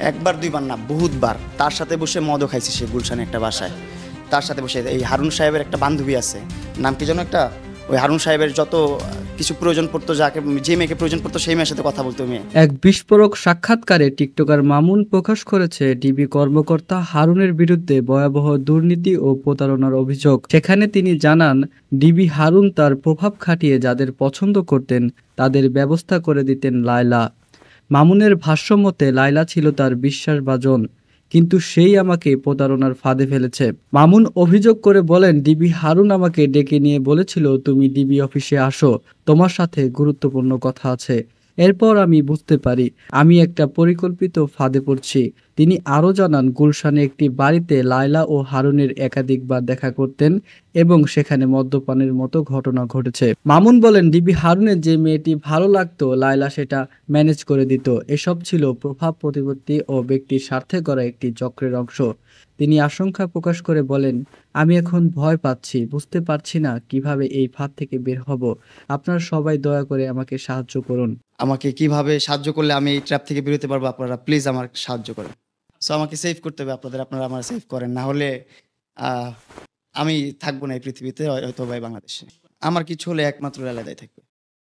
একবার দুইবার না, বহুতবার। তার সাথে বসে মদও খাইছি সে গুলশানে একটা বাসায়। তার সাথে বসে এই হারুন সাহেবের একটা বান্ধবী আছে, নাম কি যেন একটা, ওই হারুন সাহেবের যত কিছু প্রয়োজন পড়তো, যাকে যে মেয়েকে প্রয়োজন পড়তো সেই মেয়ের সাথে কথা বলতো মেয়ে। এক বিস্ফোরক সাক্ষাৎকারে টিকটকার মামুন প্রকাশ করেছে ডিবি কর্মকর্তা হারুনের বিরুদ্ধে ভয়াবহ দুর্নীতি ও প্রতারণার অভিযোগ। সেখানে তিনি জানান, ডিবি হারুন তার প্রভাব খাটিয়ে যাদের পছন্দ করতেন তাদের ব্যবস্থা করে দিতেন লায়লা। মামুনের ভাষ্যমতে লায়লা ছিল তার বিশ্বাসভাজন, কিন্তু সেই আমাকে প্রতারণার ফাঁদে ফেলেছে। মামুন অভিযোগ করে বলেন, ডিবি হারুন আমাকে ডেকে নিয়ে বলেছিল, তুমি ডিবি অফিসে আসো, তোমার সাথে গুরুত্বপূর্ণ কথা আছে। এরপর আমি বুঝতে পারি আমি একটা পরিকল্পিত ফাঁদে পড়ছি। তিনি আরও জানান, গুলশানে একটি বাড়িতে লায়লা ও হারুনের একাধিকবার দেখা করতেন এবং সেখানে মদ্যপানের মতো ঘটনা ঘটেছে। মামুন বলেন, ডিবি হারুনের যে মেয়েটি ভালো লাগতো লায়লা সেটা ম্যানেজ করে দিত। এসব ছিল প্রভাব প্রতিপত্তি ও ব্যক্তির স্বার্থে করা একটি চক্রের অংশ। তিনি আশঙ্কা প্রকাশ করে বলেন, আমি এখন ভয় পাচ্ছি, বুঝতে পারছি না কিভাবে এই ফাঁদ থেকে বের হব। আপনারা সবাই দয়া করে আমাকে সাহায্য করুন। আমাকে কিভাবে সাহায্য করলে আমি এই ট্র্যাপ থেকে বেরোতে পারবো, আপনারা প্লিজ আমার সাহায্য করেন। সো আমাকে সেভ করতে হবে আপনারা আমার সেভ করেন, না হলে আমি থাকবো না এই পৃথিবীতে, হয়তো বা এই বাংলাদেশে। আমার কিছু হলে একমাত্র লায়লাই থাকবে।